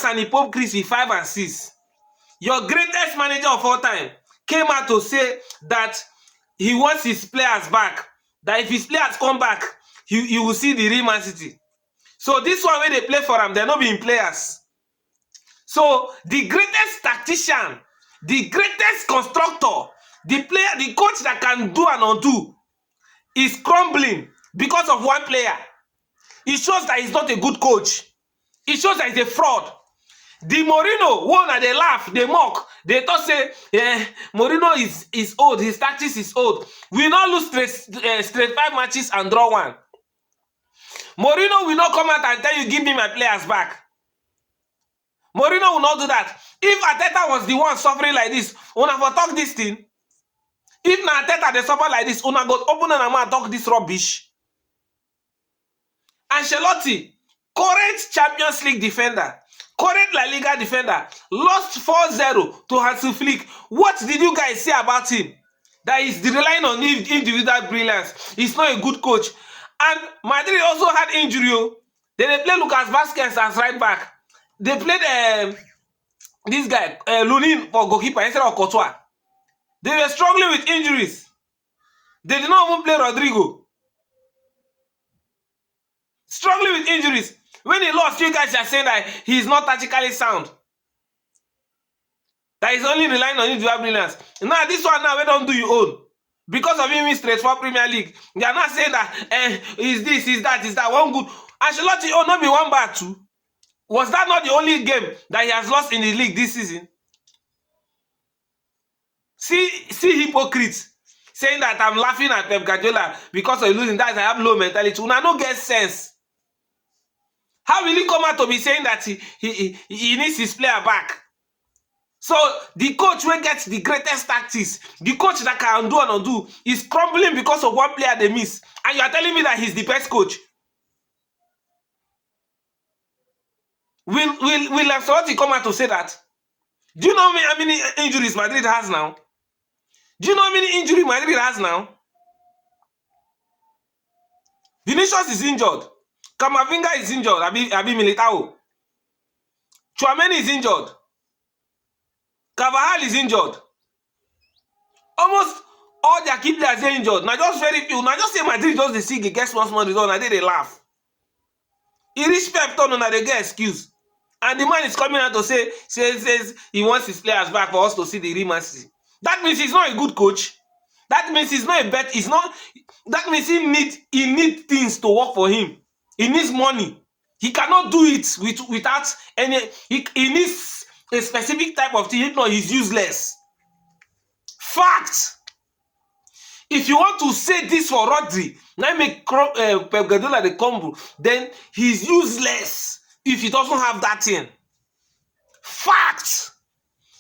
and hypocrisy 5 and 6. Your greatest manager of all time came out to say that he wants his players back. That if his players come back, he will see the real Man City. So this one where they play for him, they're not being players. So the greatest tactician, the greatest constructor, the coach that can do and undo is crumbling because of one player. It shows that he's not a good coach. It shows that he's a fraud. The Mourinho one that they laugh, they mock, they thought say, Mourinho is old, his tactics is old. We not lose straight 5 matches and draw 1. Mourinho will not come out and tell you, give me my players back. Mourinho will not do that. If Arteta was the one suffering like this, una for talk this thing. If na Arteta they suffer like this, una go open and mouth talk this rubbish. Ancelotti, current Champions League defender, current La Liga defender, lost 4-0 to Hansi Flick. What did you guys say about him? That he's relying on individual brilliance. He's not a good coach. And Madrid also had injury. Then they played Lucas Vazquez as right back. They played this guy, Lunin, for goalkeeper instead of Courtois. They were struggling with injuries. They did not even play Rodrigo. Struggling with injuries. When he lost, you guys are saying that he's not tactically sound. That he's only relying on individual brilliance. Now, this one now, we don't do your own. Because of him in straight for Premier League. They are not saying that, is this, is that, one good. Ancelotti, not be 1 bad 2. Was that not the only game that he has lost in the league this season? See hypocrites saying that I'm laughing at Pep Guardiola because of losing. That I have low mentality. Una no get sense. How will he come out to be saying that he needs his player back? So the coach will get the greatest tactics. The coach that can do and undo is crumbling because of one player they miss. And you are telling me that he's the best coach. Will Ancelotti come out to say that? Do you know how many injuries Madrid has now? Do you know how many injuries Madrid has now? Vinicius is injured. Camavinga is injured. Abi Militao. Tchouameni is injured. Carvajal is injured. Almost all their key players are injured. Now just very few. Now just say Madrid just the sick against one small result. Now they laugh. He reached Pep turn and they get excuse. And the man is coming out to says he wants his players back for us to see the real Man City. That means he's not a good coach. That means he's not a bet. He's not. That means he need things to work for him. He needs money. He cannot do it without any. He needs a specific type of thing. If not, he's useless. Fact. If you want to say this for Rodri, now make Pep Guardiola the combo, then he's useless if he doesn't have that thing. Fact.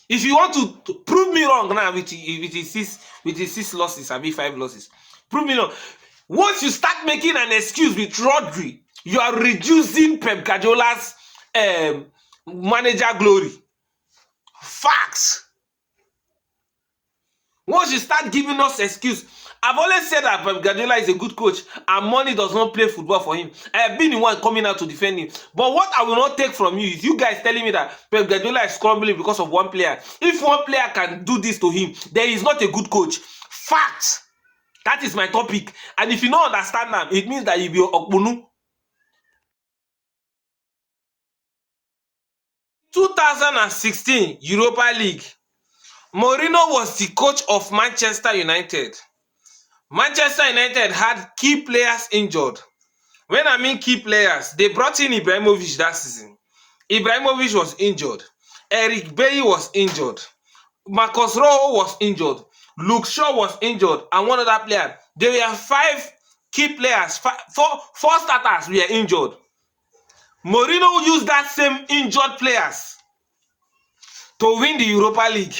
If you want to prove me wrong now with his 6 losses, I mean 5 losses, prove me wrong. Once you start making an excuse with Rodri, you are reducing Pep Guardiola's manager glory. Facts. Once you start giving us excuse, I've always said that Pep Guardiola is a good coach and money does not play football for him. I have been the one coming out to defend him. But what I will not take from you is you guys telling me that Pep Guardiola is crumbling because of one player. If one player can do this to him, then he's not a good coach. Fact. That is my topic. And if you don't understand that, it means that you be Okpunu. 2016 Europa League. Mourinho was the coach of Manchester United. Manchester United had key players injured. When I mean key players, they brought in Ibrahimovic that season. Ibrahimovic was injured. Eric Bailly was injured. Marcus Rojo was injured. Luke Shaw was injured. And one other player. There were 5 key players. 4 starters were injured. Mourinho used that same injured players to win the Europa League.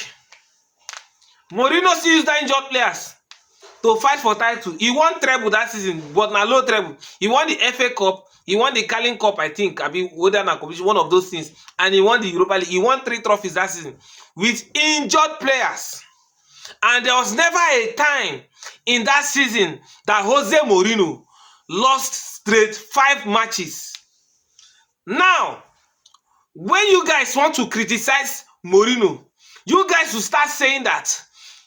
Mourinho still used that injured players to fight for title. He won treble that season, but not low treble. He won the FA Cup, he won the Carling Cup, I think, one of those things, and he won the Europa League. He won 3 trophies that season with injured players. And there was never a time in that season that Jose Mourinho lost straight 5 matches. Now, when you guys want to criticize Mourinho, you guys will start saying that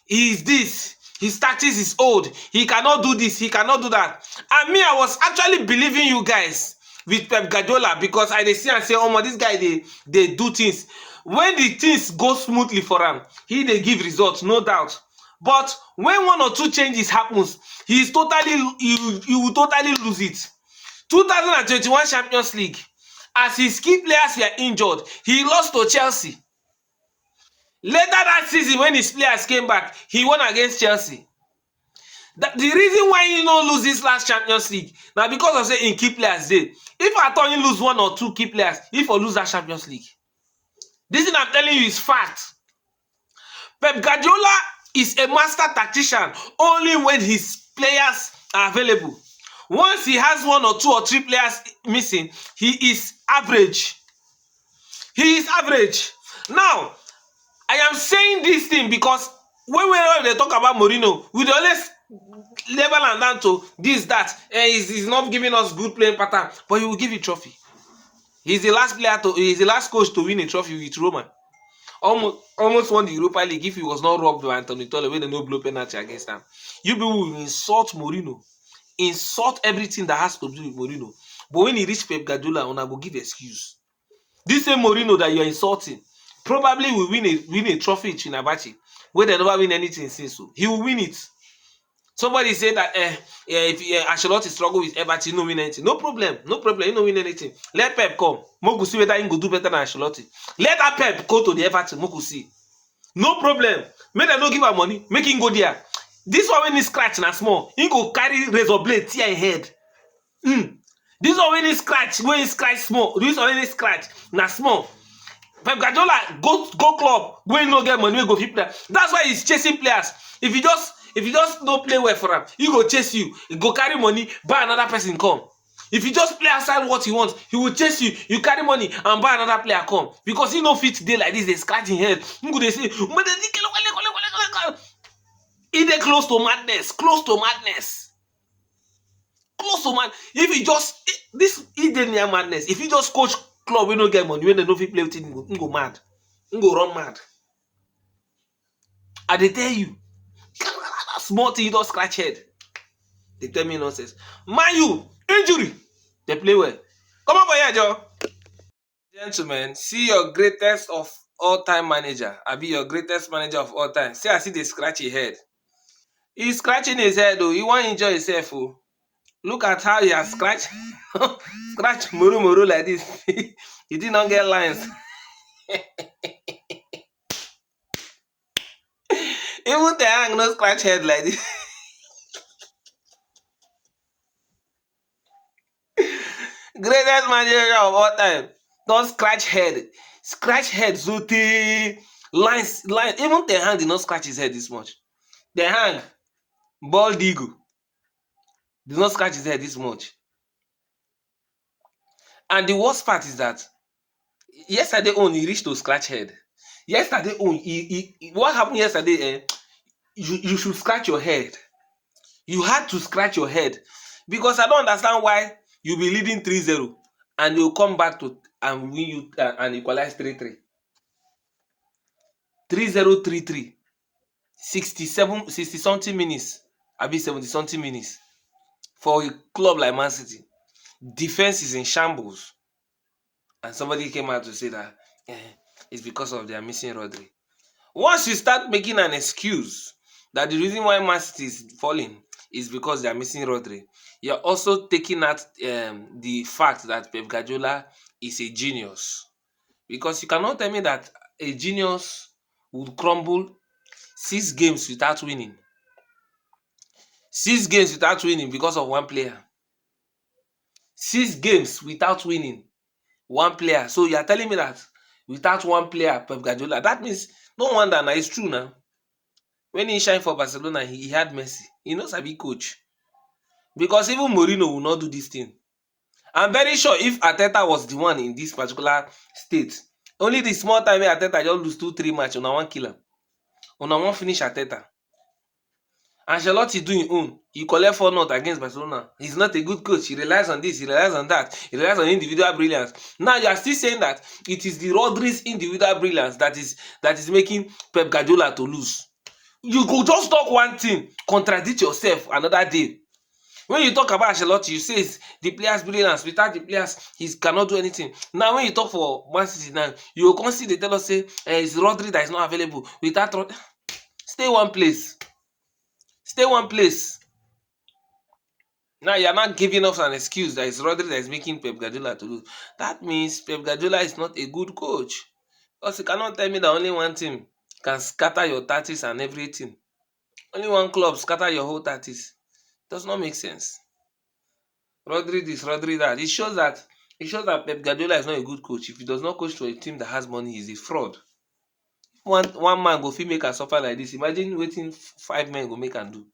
he is this, his tactics is old, he cannot do this, he cannot do that. And me, I was actually believing you guys with Pep Guardiola, because I dey see and say, oh, this guy they do things. When the things go smoothly for him, he they give results, no doubt. But when one or two changes happens, he will totally lose it. 2021 Champions League, as his key players were injured, he lost to Chelsea. Later that season, when his players came back, he won against Chelsea. The reason why he no lose this last Champions League now because of say in key players dey. If I thought he lose one or two key players, he for lose that Champions League. This thing I'm telling you is fact. Pep Guardiola is a master tactician only when his players are available. Once he has one or two or three players missing, he is average. He is average. Now, I am saying this thing because when they talk about Mourinho, we always level and down to this, that. He's not giving us good playing pattern, but he will give you trophy. He's the last coach to win a trophy with Roma. Almost won the Europa League if he was not robbed by Anthony Tolle when they no blow penalty against him. You people will insult Mourinho, insult everything that has to do with Mourinho. But when he reach Pep Guardiola, una go give excuse. This same Mourinho that you're insulting probably will win a trophy in Chinabachi, where they never win anything since. So he will win it. Somebody said that if Ancelotti struggle with Everton, he no win anything. No problem, he no win anything. Let Pep come. Moku see whether he go do better than Ancelotti. Let that Pep go to the Everton. Moku see. No problem. Make them no give her money. Make him go there. This one when he scratch na small, he go carry razor blade tear him head. This one when he scratch small. This one when he scratch na small. Pep Guardiola go club when no get money, we go fit play. That's why he's chasing players. If you just don't play well for him, he go chase you. He go carry money, buy another person come. If you just play outside what he wants, he will chase you. You carry money and buy another player come. Because he no fit dey like this, they scratch his head. He go dey say, he dey close to madness. If he just he dey near madness. If he just coach club we no get money, when they no fit play with him, he go mad. He go run mad. I dey tell you, small thing, you don't scratch head. They tell me nonsense. Man, you injury, they play well. Come on for here, Joe. Gentlemen, see your greatest of all-time manager. I be your greatest manager of all time. See, I see they scratch his head. He's scratching his head, though. He won't enjoy himself. Oh. Look at how he has scratched scratch Muru like this. He did not get lines. Even the hang no scratch head like this. Greatest manager of all time. Don't scratch head. Scratch head, so lines. Even the hang did not scratch his head this much. The hang, bald eagle, did not scratch his head this much. And the worst part is that yesterday on he reached to scratch head. Yesterday on, what happened yesterday? You should scratch your head. You had to scratch your head because I don't understand why you be leading 3-0 and you'll come back to and win you and equalize 3-3. 3-0, 3-3. 60 something minutes. I be 70 something minutes for a club like Man City. Defense is in shambles, and somebody came out to say that it's because of their missing Rodri. Once you start making an excuse that the reason why Man City is falling is because they are missing Rodri, you're also taking out the fact that Pep Guardiola is a genius. Because you cannot tell me that a genius would crumble 6 games without winning. 6 games without winning because of one player. 6 games without winning one player. So you are telling me that without one player, Pep Guardiola, that means no wonder now. It's true now. When he shined for Barcelona, he had Messi. He knows a big coach. Because even Mourinho will not do this thing. I'm very sure if Arteta was the one in this particular state, only the small time Arteta just lose 2-3 matches, una one kill him. Una one finish Arteta. Ancelotti do im own. He collect 4-0 against Barcelona. He's not a good coach. He relies on this, he relies on that. He relies on individual brilliance. Now you are still saying that it is the Rodri's individual brilliance that is making Pep Guardiola to lose. You go just talk one thing, contradict yourself another day. When you talk about Ancelotti, you say it's the players brilliance. Without the players, he cannot do anything. Now, when you talk for Man City now, you go come see dey tell us say it's Rodri that is not available. Without Rodri, stay one place. Stay one place. Now you are not giving us an excuse that it's Rodri that is making Pep Guardiola to lose. That means Pep Guardiola is not a good coach. Because you cannot tell me that only one team can scatter your tactics and everything. Only one club scatter your whole tactics. Does not make sense. Rodri this, Rodri that. It shows that Pep Guardiola is not a good coach. If he does not coach for a team that has money, he's a fraud. One man go fit make am suffer like this. Imagine wetin 5 men go make am do.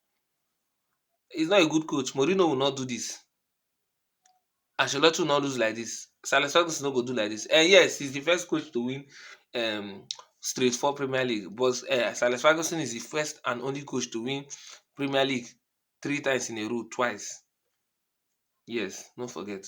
He's not a good coach. Mourinho will not do this. Ancelotti will not lose like this. Alex Ferguson no go do like this. And yes, he's the first coach to win straight for Premier League. But Alex Ferguson is the first and only coach to win Premier League 3 times in a row, twice. Yes, don't forget.